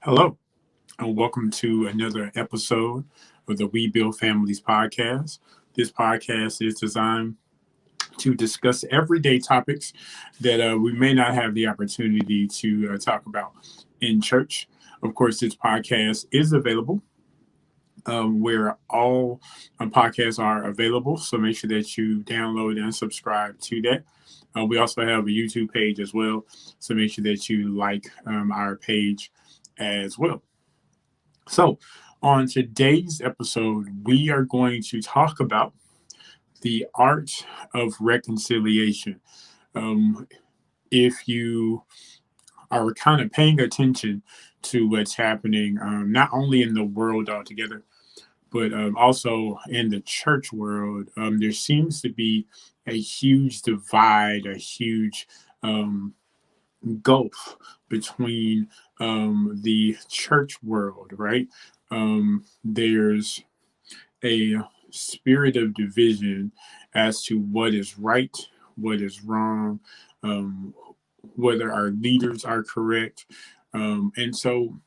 Hello, and welcome to another episode of the We Build Families podcast. This podcast is designed to discuss everyday topics that we may not have the opportunity to talk about in church. Of course, this podcast is available where all podcasts are available. So make sure that you download and subscribe to that. We also have a YouTube page as well. So make sure that you like our page as well. So, on today's episode, we are going to talk about the art of reconciliation. Um, if you are kind of paying attention to what's happening, not only in the world altogether, but also in the church world, there seems to be a huge divide, a huge gulf between the church world, right? There's a spirit of division as to what is right, what is wrong, um, whether our leaders are correct. And so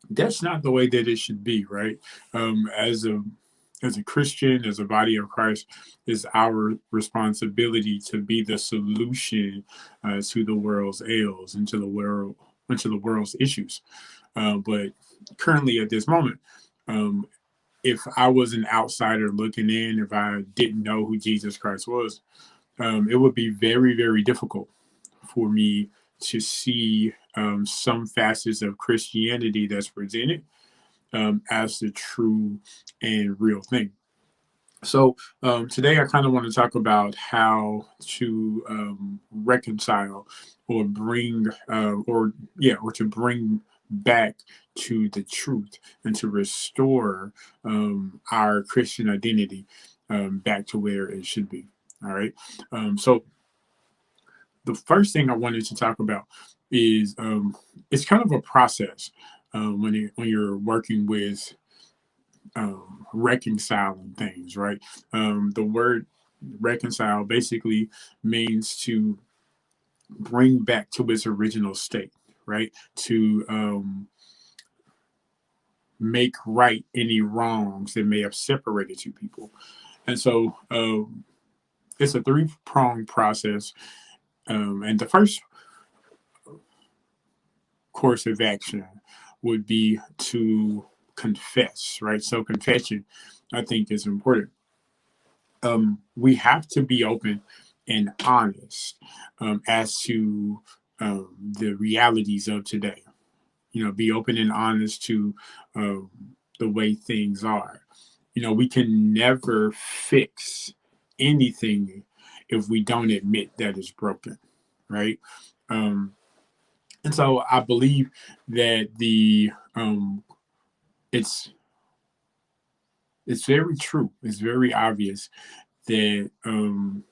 that's not the way that it should be, right? As a Christian, as a body of Christ, is our responsibility to be the solution to the world's ails and to the world's issues. But currently, at this moment, um, if I was an outsider looking in, if I didn't know who Jesus Christ was, it would be very, very difficult for me to see some facets of Christianity that's presented as the true and real thing. So today I kind of want to talk about how to reconcile or bring or to bring back to the truth and to restore our Christian identity back to where it should be. All right. So the first thing I wanted to talk about is it's kind of a process when you're working with reconciling things, right? The word reconcile basically means to bring back to its original state, right? To make right any wrongs that may have separated two people. And so it's a three-pronged process. And the first course of action would be to confess, right? So confession, I think, is important. We have to be open and honest as to the realities of today. You know, be open and honest to um, the way things are. You know, we can never fix anything if we don't admit that it's broken, right? Um, and so I believe that the it's it's very true. It's very obvious that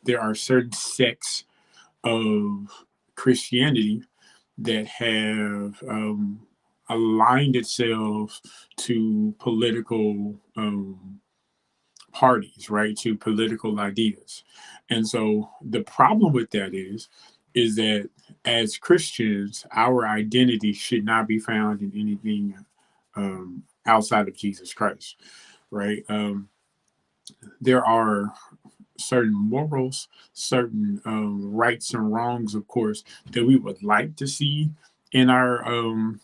there are certain sects of Christianity that have aligned itself to political parties, right? To political ideas. And so the problem with that is that as Christians, our identity should not be found in anything outside of Jesus Christ, right? There are certain morals, certain rights and wrongs, of course, that we would like to see in our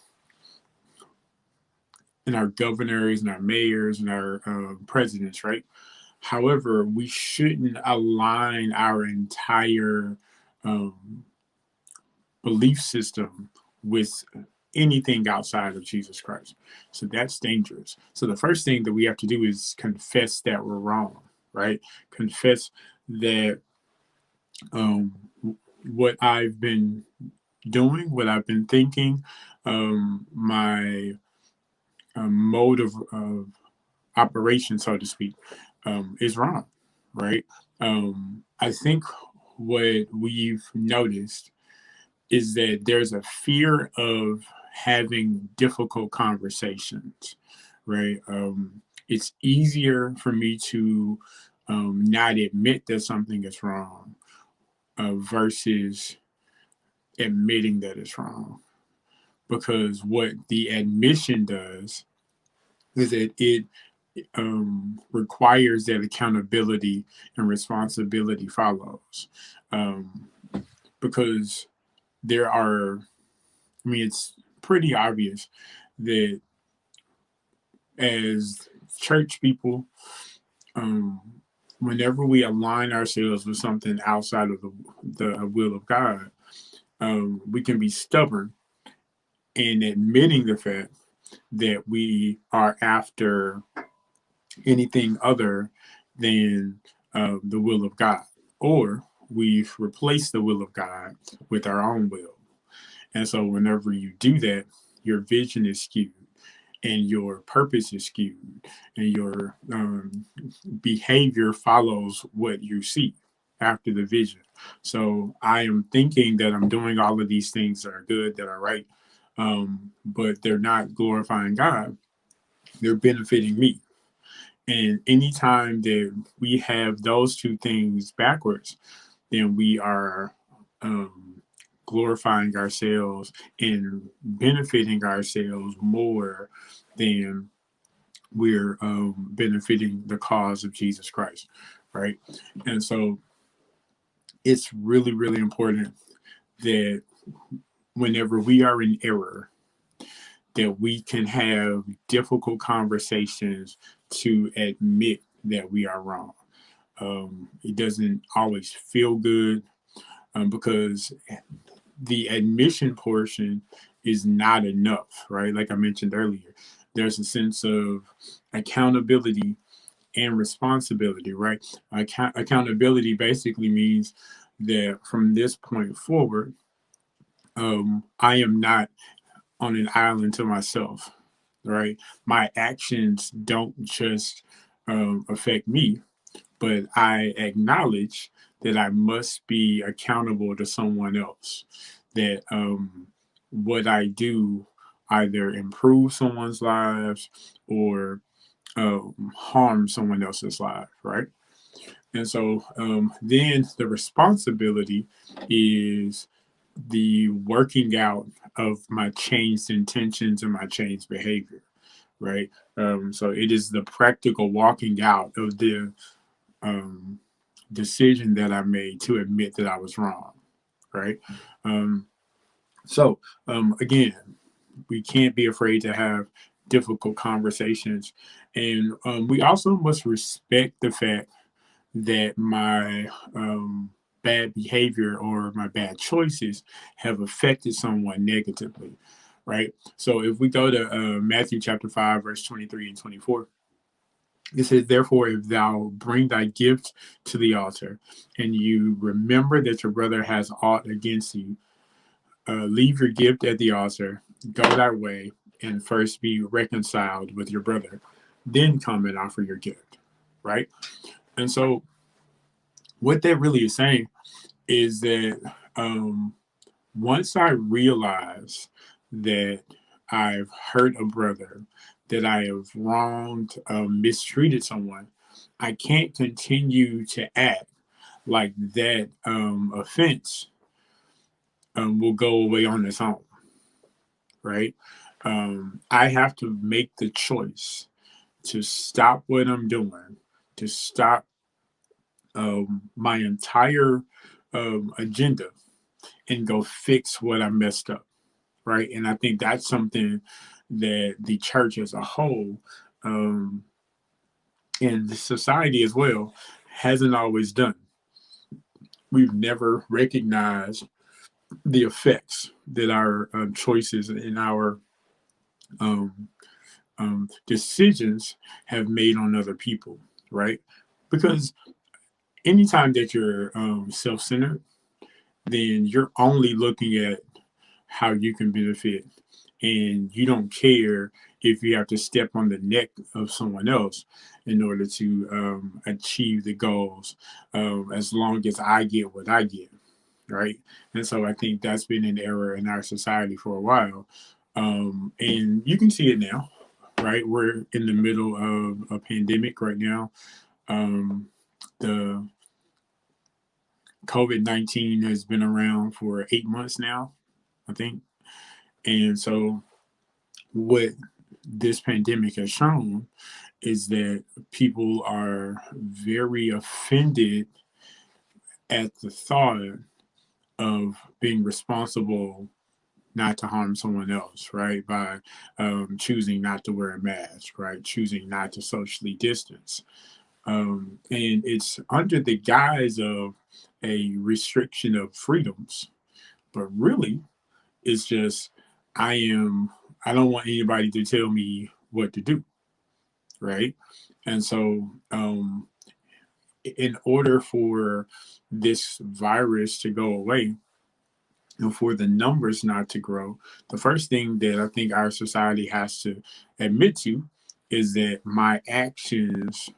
governors and our mayors and our presidents, right? However, we shouldn't align our entire um, belief system with anything outside of Jesus Christ. So that's dangerous. So the first thing that we have to do is confess that we're wrong, right? Confess that um, what I've been doing, what I've been thinking, my mode of operation, so to speak, is wrong, right? I think what we've noticed is that there's a fear of having difficult conversations, right? It's easier for me to not admit that something is wrong versus admitting that it's wrong, because what the admission does is that it requires that accountability and responsibility follows. Um, because there are, I mean, it's pretty obvious that as church people, um, whenever we align ourselves with something outside of the will of God, we can be stubborn in admitting the fact that we are after anything other than the will of God, or we've replaced the will of God with our own will. And so, whenever you do that, your vision is skewed and your purpose is skewed, and your behavior follows what you see after the vision. So I am thinking that I'm doing all of these things that are good, that are right, but they're not glorifying God. They're benefiting me. And anytime that we have those two things backwards, then we are glorifying ourselves and benefiting ourselves more than we're benefiting the cause of Jesus Christ, right? And so it's really, really important that whenever we are in error, that we can have difficult conversations to admit that we are wrong. It doesn't always feel good because the admission portion is not enough, right? Like I mentioned earlier, there's a sense of accountability and responsibility, right? Accountability basically means that from this point forward, I am not on an island to myself, right? My actions don't just affect me, but I acknowledge that I must be accountable to someone else. That what I do either improve someone's lives or harm someone else's life, right? And so then the responsibility is the working out of my changed intentions and my changed behavior, right? So it is the practical walking out of the um, decision that I made to admit that I was wrong, right? Um, so again, we can't be afraid to have difficult conversations, and we also must respect the fact that my bad behavior or my bad choices have affected someone negatively, right? So if we go to Matthew chapter 5, verse 23 and 24, it says, therefore, if thou bring thy gift to the altar, and you remember that your brother has aught against you, leave your gift at the altar, go thy way, and first be reconciled with your brother. Then come and offer your gift, right? And so, what that really is saying is that once I realize that I've hurt a brother, that I have wronged, mistreated someone, I can't continue to act like that offense will go away on its own, right? I have to make the choice to stop what I'm doing, to stop my entire agenda and go fix what I messed up, right? And I think that's something that the church as a whole um, and the society as well hasn't always done. We've never recognized the effects that our choices and our um, decisions have made on other people, right? Because anytime that you're self-centered, then you're only looking at how you can benefit, and you don't care if you have to step on the neck of someone else in order to achieve the goals, as long as I get what I get, right? And so I think that's been an error in our society for a while, and you can see it now, right? We're in the middle of a pandemic right now. The COVID-19 has been around for 8 months now, I think. And so what this pandemic has shown is that people are very offended at the thought of being responsible not to harm someone else, right? By choosing not to wear a mask, right? Choosing not to socially distance. And it's under the guise of a restriction of freedoms, but really it's just, I am, I don't want anybody to tell me what to do, right? And so, in order for this virus to go away, and for the numbers not to grow, the first thing that I think our society has to admit to is that my actions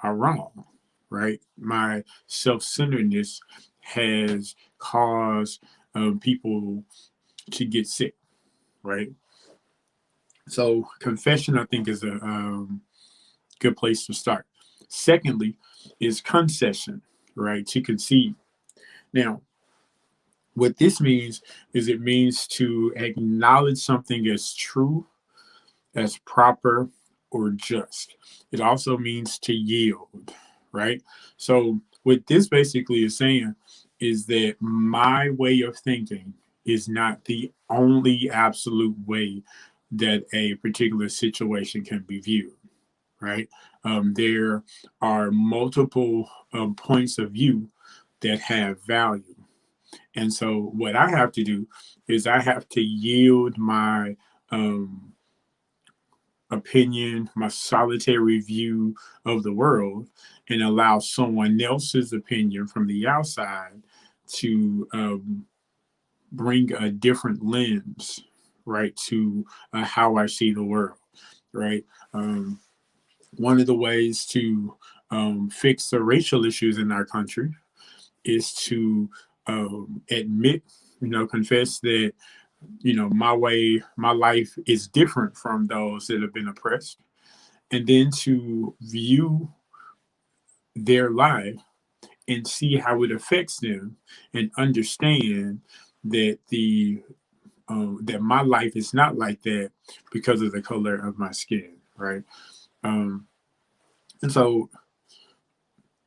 are wrong, right? My self centeredness has caused people to get sick, right? So, confession, I think, is a good place to start. Secondly, is concession, right? To concede. Now, what this means is it means to acknowledge something as true, as proper, or just. It also means to yield, right? So, what this basically is saying is that my way of thinking is not the only absolute way that a particular situation can be viewed, right? There are multiple points of view that have value. And so, what I have to do is I have to yield my um, opinion, my solitary view of the world, and allow someone else's opinion from the outside to bring a different lens, right, to how I see the world, right? Um, One of the ways to fix the racial issues in our country is to admit, confess that, my way, my life is different from those that have been oppressed, and then to view their life and see how it affects them, and understand that that my life is not like that because of the color of my skin, right? Um, and so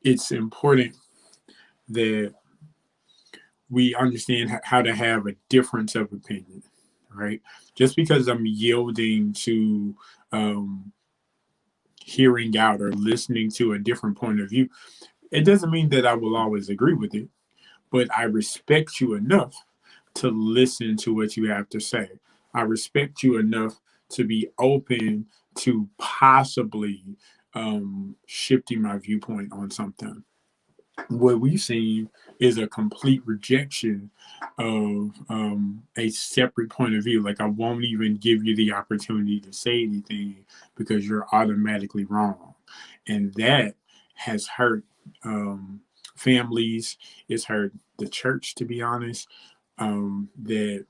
it's important that we understand how to have a difference of opinion, right? Just because I'm yielding to um, hearing out or listening to a different point of view, it doesn't mean that I will always agree with it, but I respect you enough to listen to what you have to say. I respect you enough to be open to possibly shifting my viewpoint on something. What we've seen is a complete rejection of a separate point of view. Like, I won't even give you the opportunity to say anything because you're automatically wrong. And that has hurt families, it's hurt the church, to be honest. That,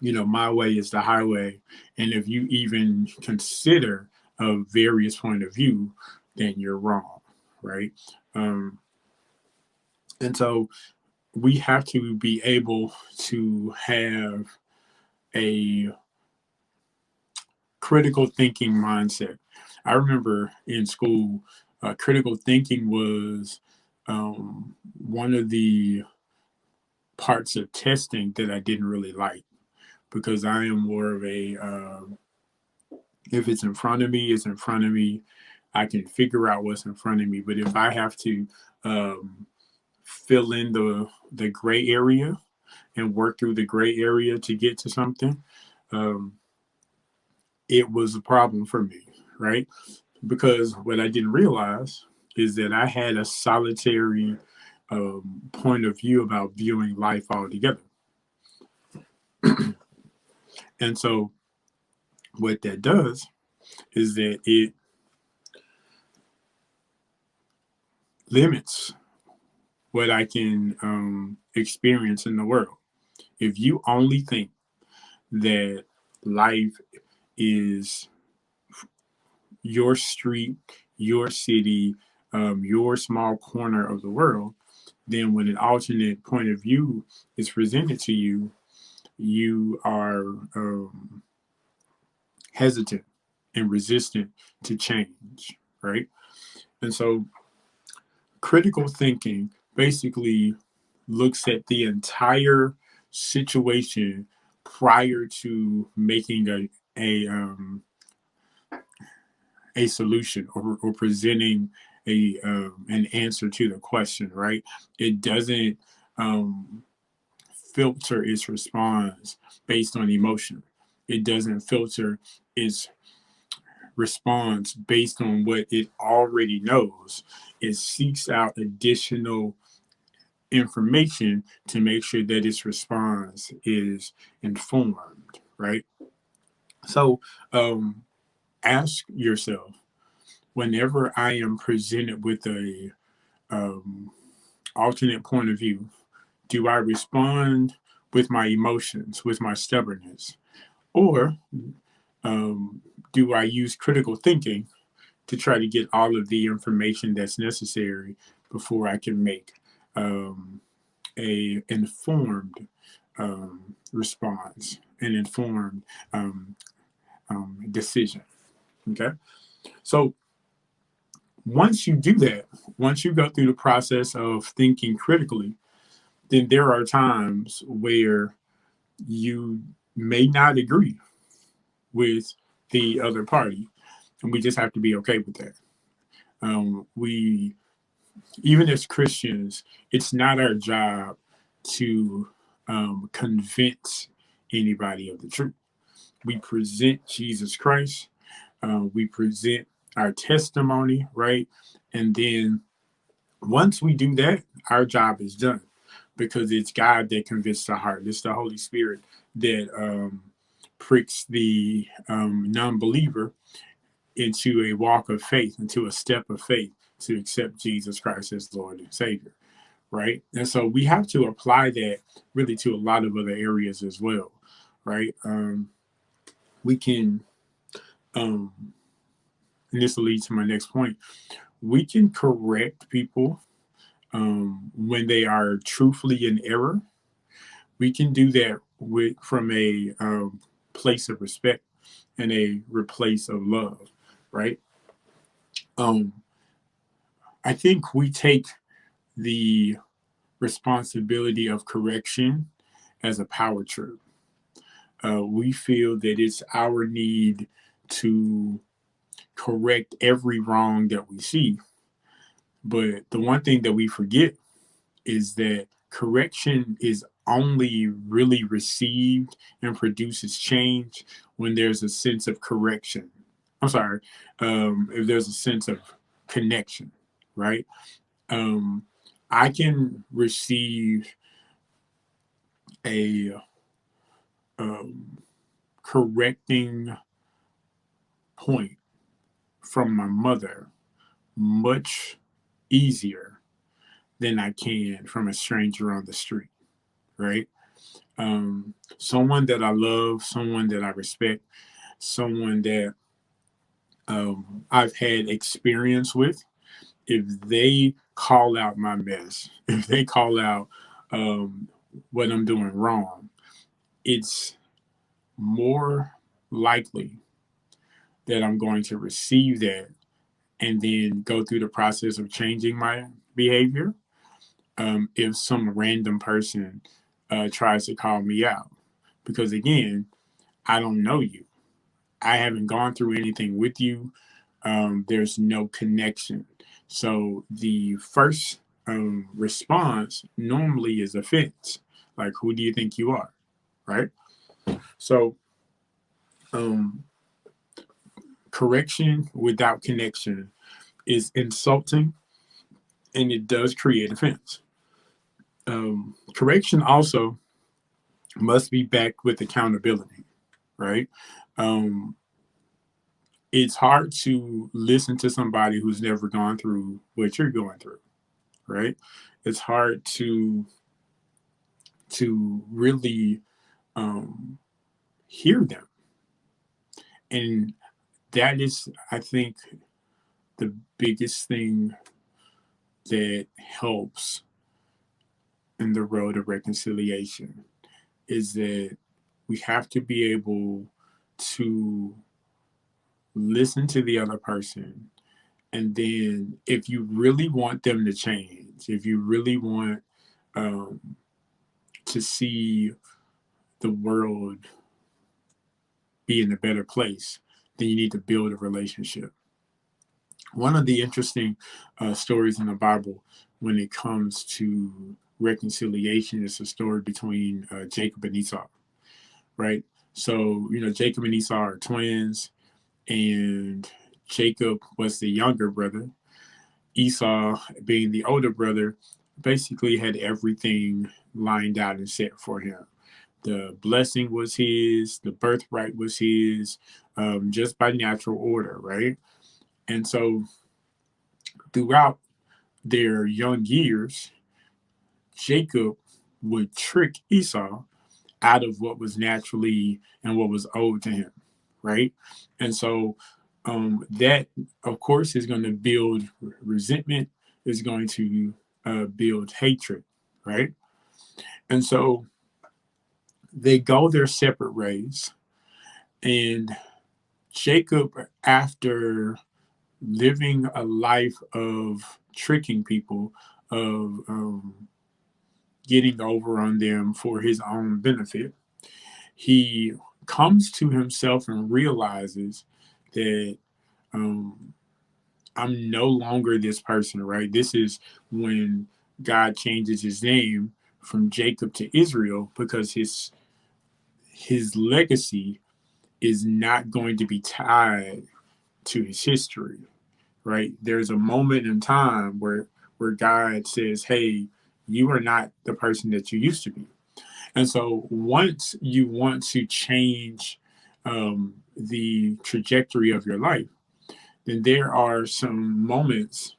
my way is the highway. And if you even consider a various point of view, then you're wrong, right? Um, and so we have to be able to have a critical thinking mindset. I remember in school, critical thinking was one of the parts of testing that I didn't really like, because I am more of a if it's in front of me, it's in front of me. I can figure out what's in front of me. But if I have to fill in the gray area and work through the gray area to get to something, um, it was a problem for me, right? Because what I didn't realize is that I had a solitary point of view about viewing life altogether. And so, what that does is that it limits what I can experience in the world. If you only think that life is your street, your city, your small corner of the world, then when an alternate point of view is presented to you, you are hesitant and resistant to change, right? And so critical thinking basically looks at the entire situation prior to making a solution, or presenting an answer to the question, right? It doesn't um, filter its response based on emotion. It doesn't filter its response based on what it already knows. It seeks out additional information to make sure that its response is informed, right? So ask yourself, whenever I am presented with a um, alternate point of view, do I respond with my emotions, with my stubbornness, or um, do I use critical thinking to try to get all of the information that's necessary before I can make a informed response, an informed decision? Okay, so once you do that, once you go through the process of thinking critically, then there are times where you may not agree with the other party, and we just have to be okay with that. We, even as Christians, it's not our job to convince anybody of the truth. We present Jesus Christ. We present our testimony, right? And then once we do that, our job is done, because it's God that convicts the heart. It's the Holy Spirit that pricks the non-believer into a walk of faith, into a step of faith to accept Jesus Christ as Lord and Savior, right? And so we have to apply that really to a lot of other areas as well, right? We can, um, and this will lead to my next point, we can correct people when they are truthfully in error. We can do that from a place of respect and a place of love, right? Um, I think we take the responsibility of correction as a power trip. We feel that it's our need to correct every wrong that we see. But the one thing that we forget is that correction is only really received and produces change when there's a sense of correction. I'm sorry, if there's a sense of connection, right? Um, I can receive a um, correcting point from my mother much easier than I can from a stranger on the street, right? Someone that I love, someone that I respect, someone that I've had experience with, if they call out my mess, if they call out um, what I'm doing wrong, it's more likely that I'm going to receive that and then go through the process of changing my behavior. If some random person tries to call me out, because again, I don't know you. I haven't gone through anything with you. There's no connection. So the first response normally is offense. Like, who do you think you are? Right? So, um, correction without connection is insulting, and it does create offense. Correction also must be backed with accountability, right? Um, it's hard to listen to somebody who's never gone through what you're going through, right? It's hard to really um, hear them, and that is, I think, the biggest thing that helps in the road of reconciliation is that we have to be able to listen to the other person. And then if you really want them to change, if you really want um, to see the world be in a better place, then you need to build a relationship. One of the interesting stories in the Bible when it comes to reconciliation is a story between Jacob and Esau, right? So, Jacob and Esau are twins, and Jacob was the younger brother. Esau, being the older brother, basically had everything lined out and set for him. The blessing was his, the birthright was his, just by natural order, right? And so throughout their young years, Jacob would trick Esau out of what was naturally and what was owed to him, right? And so that, of course, is going to build resentment, is going to build hatred, right? And so they go their separate ways. And Jacob, after living a life of tricking people, of getting over on them for his own benefit, he comes to himself and realizes that um, I'm no longer this person, right? This is when God changes his name from Jacob to Israel, because his legacy is not going to be tied to his history, right? There's a moment in time where God says, "Hey, you are not the person that you used to be." And so once you want to change the trajectory of your life, then there are some moments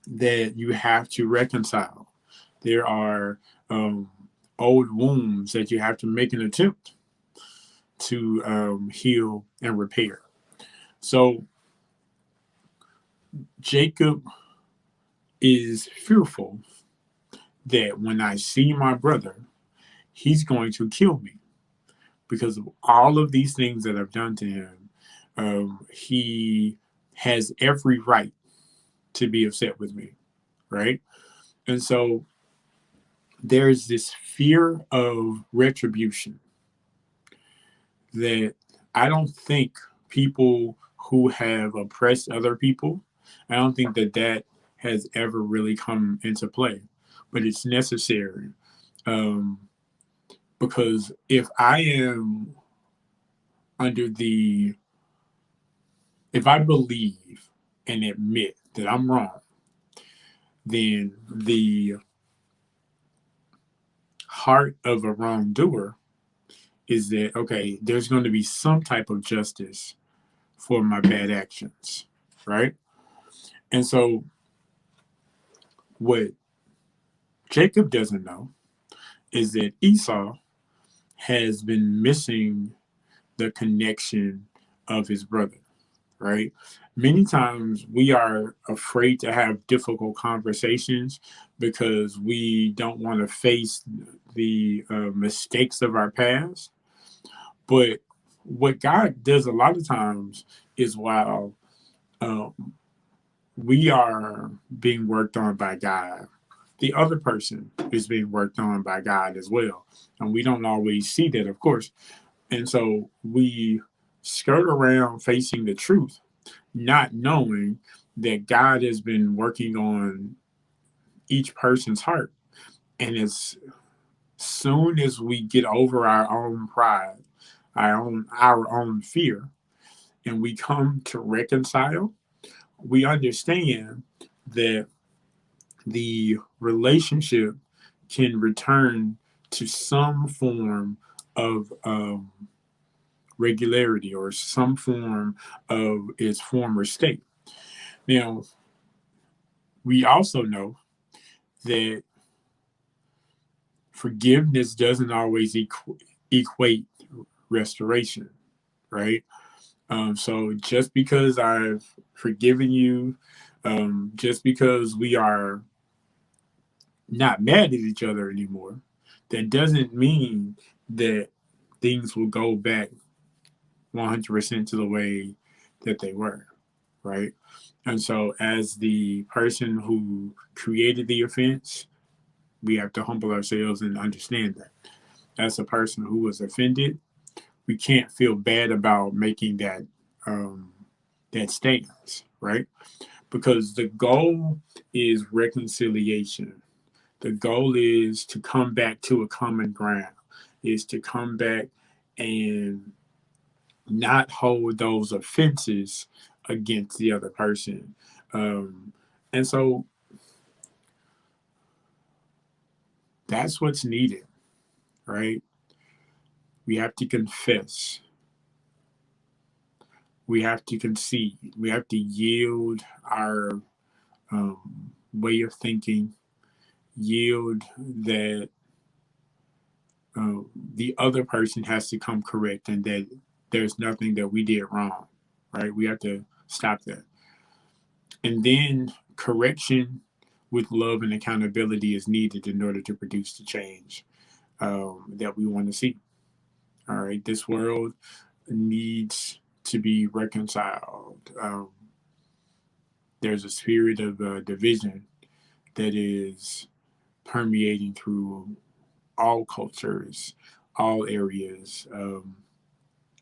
that you have to reconcile. There are old wounds that you have to make an attempt to heal and repair. So Jacob is fearful that when I see my brother, he's going to kill me because of all of these things that I've done to him. He has every right to be upset with me, right? And so there's this fear of retribution that I don't think people who have oppressed other people, I don't think that has ever really come into play, but it's necessary. Um, because if I am under the, if I believe and admit that I'm wrong, then the heart of a wrongdoer is that, okay, there's going to be some type of justice for my bad actions, right? And so what Jacob doesn't know is that Esau has been missing the connection of his brother, right? Many times we are afraid to have difficult conversations because we don't want to face the mistakes of our past. But what God does a lot of times is, while um, we are being worked on by God, the other person is being worked on by God as well. And we don't always see that, of course. And so we skirt around facing the truth, not knowing that God has been working on each person's heart. And as soon as we get over our own pride, our own fear, and we come to reconcile, we understand that the relationship can return to some form of regularity or some form of its former state. Now, we also know that forgiveness doesn't always equate restoration, right? So just because I've forgiven you, just because we are not mad at each other anymore, that doesn't mean that things will go back 100% to the way that they were, right? And so, as the person who created the offense, we have to humble ourselves and understand that. As a person who was offended, we can't feel bad about making that stance, right? Because the goal is reconciliation. The goal is to come back to a common ground, is to come back and not hold those offenses against the other person. And so that's what's needed, right? We have to confess. We have to concede. We have to yield our way of thinking, yield that the other person has to come correct and that there's nothing that we did wrong, right? We have to stop that. And then correction with love and accountability is needed in order to produce the change that we want to see. All right, this world needs to be reconciled. There's a spirit of division that is permeating through all cultures, all areas.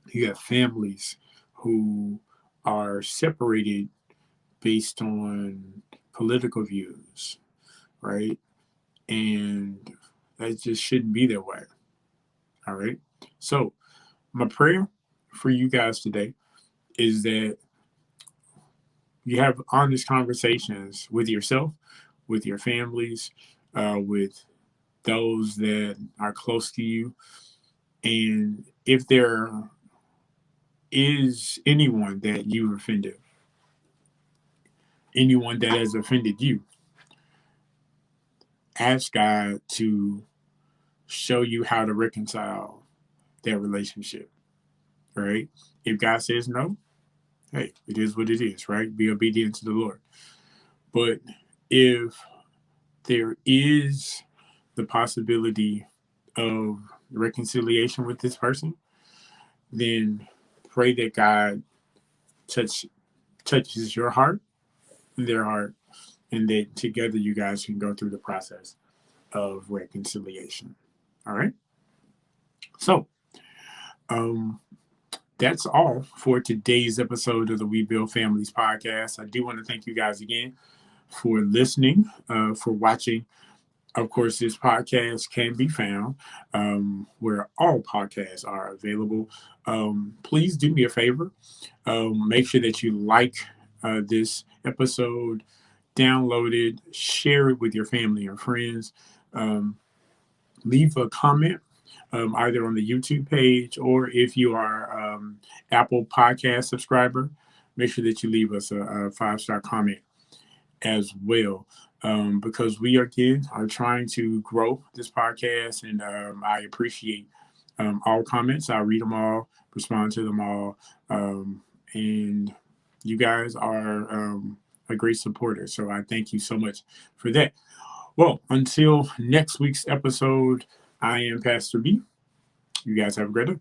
You have families who are separated based on political views, right? And that just shouldn't be that way. All right. So, my prayer for you guys today is that you have honest conversations with yourself, with your families, with those that are close to you. And if there is anyone that you've offended, anyone that has offended you, ask God to show you how to reconcile that relationship, right? If God says no, hey, it is what it is, right? Be obedient to the Lord. But if there is the possibility of reconciliation with this person, then pray that God touches your heart, their heart, and that together you guys can go through the process of reconciliation. All right. So, um, that's all for today's episode of the We Build Families podcast. I do want to thank you guys again for listening, for watching. Of course, this podcast can be found where all podcasts are available. Please do me a favor. Make sure that you like this episode, download it, share it with your family or friends. Leave a comment either on the YouTube page or if you are Apple Podcast subscriber, make sure that you leave us a 5-star comment as well, because we again are trying to grow this podcast, and I appreciate all comments. I read them all, respond to them all, and you guys are a great supporter. So I thank you so much for that. Well, until next week's episode, I am Pastor B. You guys have a great day.